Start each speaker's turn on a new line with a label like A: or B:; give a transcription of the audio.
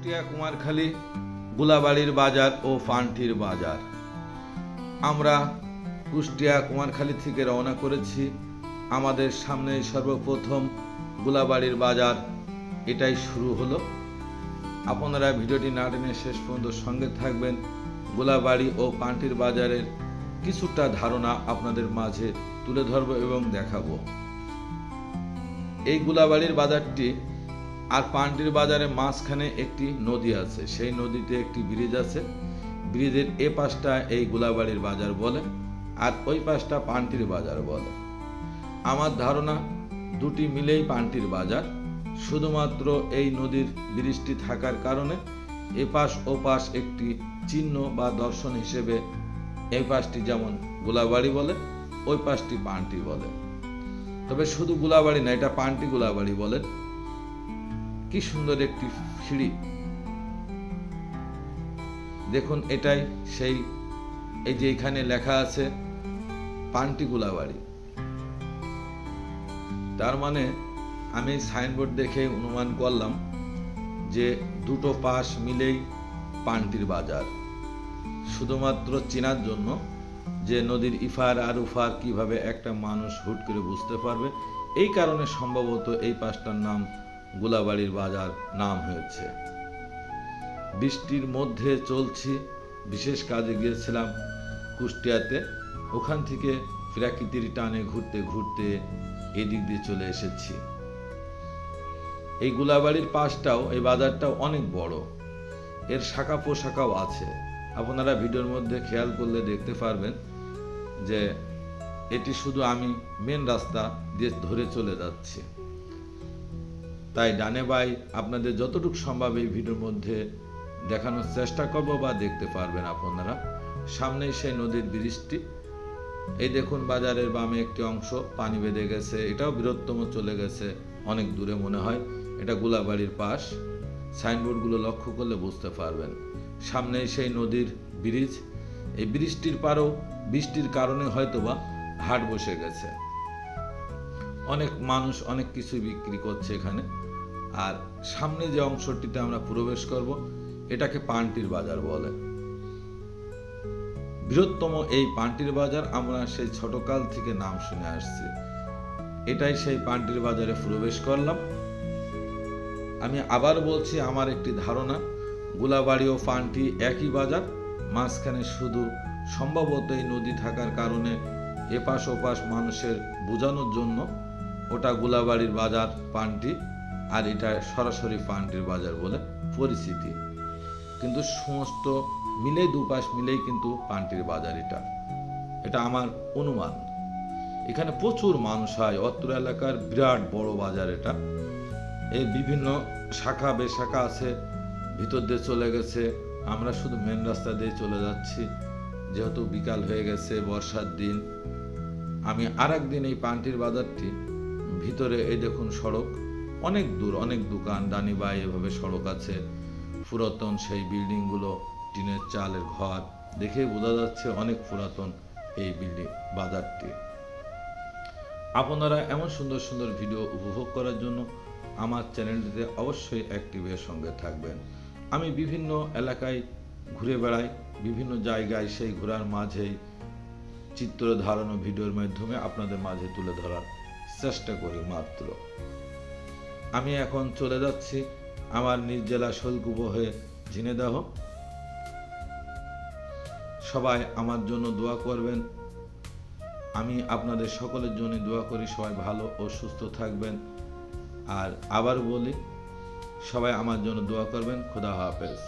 A: কুষ্টিয়া কুমারখালী গুলাবাড়ির বাজার ও পান্ঠির বাজার। আমরা কুষ্টিয়া কুমারখালী থেকে রওনা করেছি। আমাদের সামনে সর্বপ্রথম গুলাবাড়ির বাজার, এটাই শুরু হলো। আপনারা ভিডিওটি না টেনে শেষ পর্যন্ত সঙ্গে থাকবেন। গুলাবাড়ি ও পান্ঠির বাজারের কিছুটা ধারণা আপনাদের মাঝে তুলে ধরব এবং দেখাবো। এই গুলাবাড়ির বাজারটি আর পান্ঠির বাজারের মাঝখানে একটি নদী আছে, সেই নদীতে একটি ব্রিজ আছে। ব্রিজের এ পাশটা এই গুলাবাড়ির বাজার বলে, আর ওই পাশটা পান্ঠির বাজার বলে। আমার ধারণা দুটি মিলেই পান্ঠির বাজার। শুধুমাত্র এই নদীর ব্রিজটি থাকার কারণে এপাশ ওপাশ একটি চিহ্ন বা দর্শন হিসেবে এই পাশটি যেমন গুলাবাড়ি বলে, ওই পাশটি পান্ঠি বলে। তবে শুধু গুলাবাড়ি না, এটা পান্ঠি গুলাবাড়ি বলে। কি সুন্দর একটি সিঁড়ি, দেখুন। এটাই সেই, এই যে এখানে লেখা আছে পান্ঠি গুলাবাড়ি, তার মানে আমি সাইনবোর্ড দেখে অনুমান করলাম যে দুটো পাশ মিলেই পান্ঠির বাজার। শুধুমাত্র চেনার জন্য, যে নদীর ইফার আর উফার কিভাবে একটা মানুষ হুট করে বুঝতে পারবে, এই কারণে সম্ভবত এই পাশটার নাম গুলাবাড়ির বাজার নাম হয়েছে। বৃষ্টির মধ্যে চলছি, বিশেষ কাজে গিয়েছিলাম কুষ্টিয়াতে। ওখান থেকে প্রাকৃতিক টানে ঘুরতে ঘুরতে এদিক দিয়ে চলে এসেছি। এই গুলাবাড়ির পাশটাও, এই বাজারটাও অনেক বড়। এর শাখা পোশাকাও আছে। আপনারা ভিডিওর মধ্যে খেয়াল করলে দেখতে পারবেন যে এটি শুধু আমি মেন রাস্তা দিয়ে ধরে চলে যাচ্ছি। তাই ডানে বাই আপনাদের যতটুকু সম্ভব এই ভিডিওর মধ্যে দেখানোর চেষ্টা করব বা দেখতে পারবেন আপনারা। সামনেই সেই নদীর ব্রিজটি। এই দেখুন, বাজারের বামে একটি অংশ পানি বেঁধে গেছে, এটাও বৃহত্তম চলে গেছে অনেক দূরে মনে হয়। এটা গুলাবাড়ির পাশ। সাইনবোর্ডগুলো লক্ষ্য করলে বুঝতে পারবেন। সামনেই সেই নদীর ব্রিজ। এই ব্রিজটির পারেও বৃষ্টির কারণে হয়তোবা হাট বসে গেছে। অনেক মানুষ অনেক কিছু বিক্রি করছে এখানে। আর সামনে যে অংশটিতে আমরা প্রবেশ করব, এটাকে পান্ঠির বাজার বলে। বৃহত্তম এই পান্ঠির বাজার আমরা সেই ছোটকাল থেকে নাম শুনে আসছি। এটাই সেই পান্ঠির বাজারে প্রবেশ করলাম। আমি আবার বলছি, আমার একটি ধারণা গুলাবাড়ি ও পান্ঠি একই বাজার। মাঝখানে শুধু সম্ভবত এই নদী থাকার কারণে এপাশ ওপাশ মানুষের বোঝানোর জন্য ওটা গুলাবাড়ির বাজার পান্ঠি, আর এটা সরাসরি পান্ঠির বাজার বলে পরিচিতি। কিন্তু সমস্ত মিলে, দুপাশ মিলেই কিন্তু পান্ঠির বাজার। এটা আমার অনুমান। এখানে প্রচুর মানুষ হয়। অত্র এলাকার বিরাট বড় বাজার এটা। এর বিভিন্ন শাখা বেশাখা আছে, ভিতর দিয়ে চলে গেছে। আমরা শুধু মেন রাস্তা দিয়ে চলে যাচ্ছি, যেহেতু বিকাল হয়ে গেছে, বর্ষার দিন। আমি আর একদিন এই পান্ঠির বাজারটি ভিতরে, এই দেখুন সড়ক অনেক দূর, অনেক দোকান, ডানি বাই এভাবে সড়ক আছে। পুরাতন সেই বিল্ডিংগুলো, টিনের চালের ঘর, দেখে বোঝা যাচ্ছে অনেক পুরাতন এই বিল্ডিং বাজারটি। আপনারা এমন সুন্দর সুন্দর ভিডিও উপভোগ করার জন্য আমার চ্যানেলটিতে অবশ্যই অ্যাক্টিভের সঙ্গে থাকবেন। আমি বিভিন্ন এলাকায় ঘুরে বেড়াই, বিভিন্ন জায়গায় সেই ঘোরার মাঝেই চিত্র ধারণ ও ভিডিওর মাধ্যমে আপনাদের মাঝে তুলে ধরার চেষ্টা করি মাত্র। আমি এখন চলে যাচ্ছি আমার নিজ জেলা শৈলকুপা হয়ে ঝিনেদাহ। সবাই আমার জন্য দোয়া করবেন। আমি আপনাদের সকলের জন্য দোয়া করি, সবাই ভালো ও সুস্থ থাকবেন। আর আবার বলি, সবাই আমার জন্য দোয়া করবেন। খোদা হাফেজ।